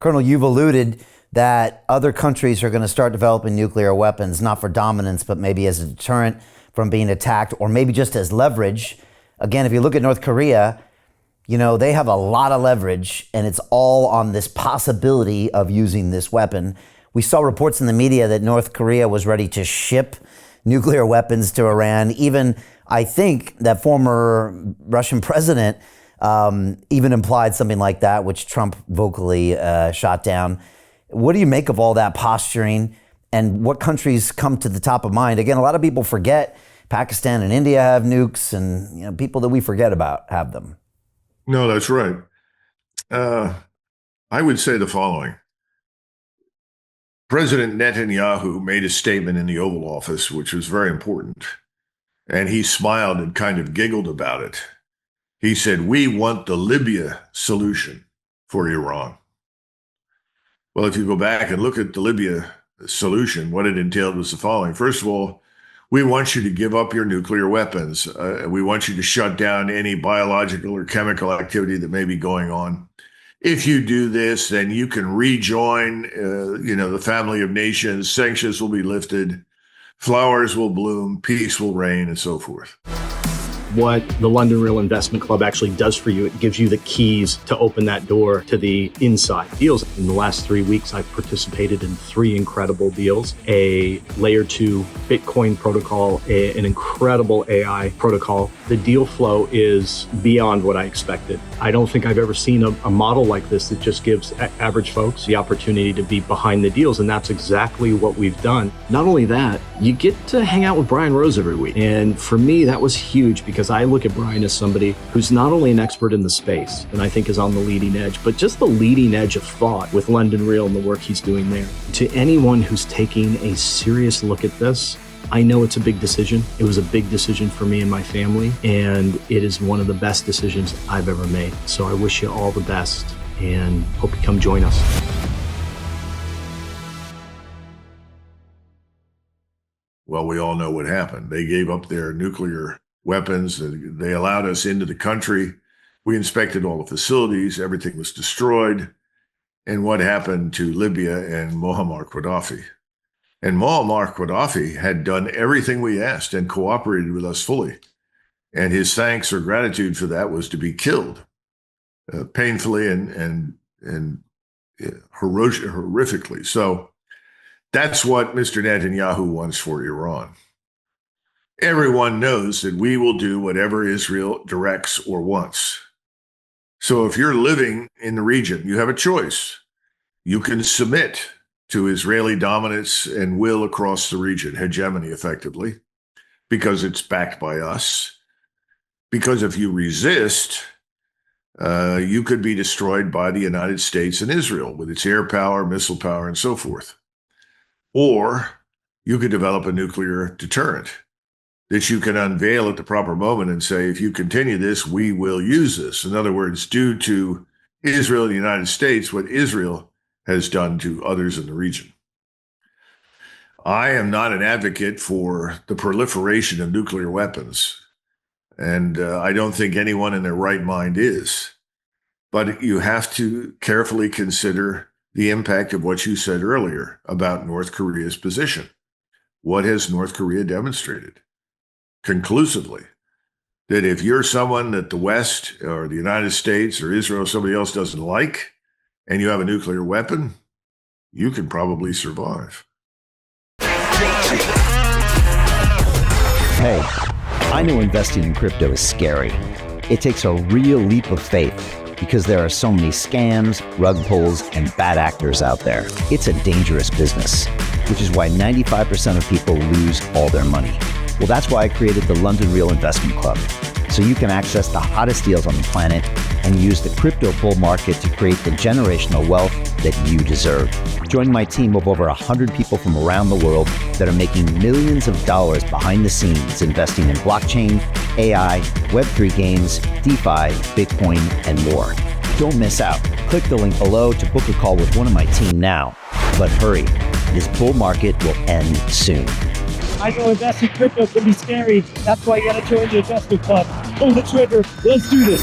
Colonel, you've alluded that other countries are going to start developing nuclear weapons, not for dominance, but maybe as a deterrent from being attacked, or maybe just as leverage. Again, if you look at North Korea, they have a lot of leverage, and it's all on this possibility of using this weapon. We saw reports in the media that North Korea was ready to ship nuclear weapons to Iran. Even, I think, that former Russian president even implied something like that, which Trump vocally shot down. What do you make of all that posturing, and what countries come to the top of mind? Again, a lot of people forget Pakistan and India have nukes, and people that we forget about have them. No, that's right. I would say the following. President Netanyahu made a statement in the Oval Office, which was very important, and he smiled and kind of giggled about it. He said, "We want the Libya solution for Iran." Well, if you go back and look at the Libya solution, what it entailed was the following. First of all, we want you to give up your nuclear weapons. We want you to shut down any biological or chemical activity that may be going on. If you do this, then you can rejoin, the family of nations. Sanctions will be lifted. Flowers will bloom. Peace will reign, and so forth. What the London Real Investment Club actually does for you, it gives you the keys to open that door to the inside deals. In the last 3 weeks, I've participated in 3 incredible deals: a layer 2 Bitcoin protocol, an incredible AI protocol. The deal flow is beyond what I expected. I don't think I've ever seen a model like this that just gives average folks the opportunity to be behind the deals, and that's exactly what we've done. Not only that, you get to hang out with Brian Rose every week, and for me, that was huge because I look at Brian as somebody who's not only an expert in the space, and I think is on the leading edge, but just the leading edge of thought with London Real and the work he's doing there. To anyone who's taking a serious look at this, I know it's a big decision. It was a big decision for me and my family, and it is one of the best decisions I've ever made. So I wish you all the best and hope you come join us. Well, we all know what happened. They gave up their nuclear weapons. They allowed us into the country. We inspected all the facilities. Everything was destroyed. And what happened to Libya and Muammar Gaddafi? And Muammar Gaddafi had done everything we asked and cooperated with us fully. And his thanks or gratitude for that was to be killed painfully and horrifically. So that's what Mr. Netanyahu wants for Iran. Everyone knows that we will do whatever Israel directs or wants. So if you're living in the region, you have a choice. You can submit to Israeli dominance and will across the region, hegemony effectively, because it's backed by us. Because if you resist, you could be destroyed by the United States and Israel with its air power, missile power, and so forth. Or you could develop a nuclear deterrent that you can unveil at the proper moment and say, if you continue this, we will use this. In other words, due to Israel and the United States, what Israel has done to others in the region. I am not an advocate for the proliferation of nuclear weapons, and I don't think anyone in their right mind is. But you have to carefully consider the impact of what you said earlier about North Korea's position. What has North Korea demonstrated? Conclusively, that if you're someone that the West or the United States or Israel or somebody else doesn't like, and you have a nuclear weapon, you can probably survive. Hey, I know investing in crypto is scary. It takes a real leap of faith because there are so many scams, rug pulls, and bad actors out there. It's a dangerous business, which is why 95% of people lose all their money. Well, that's why I created the London Real Investment Club, so you can access the hottest deals on the planet and use the crypto bull market to create the generational wealth that you deserve. Join my team of over 100 people from around the world that are making millions of dollars behind the scenes investing in blockchain, AI, Web3 games, DeFi, Bitcoin, and more. Don't miss out. Click the link below to book a call with one of my team now. But hurry, this bull market will end soon. I know investing in crypto can be scary. That's why you gotta join the investment club. Pull the trigger. Let's do this.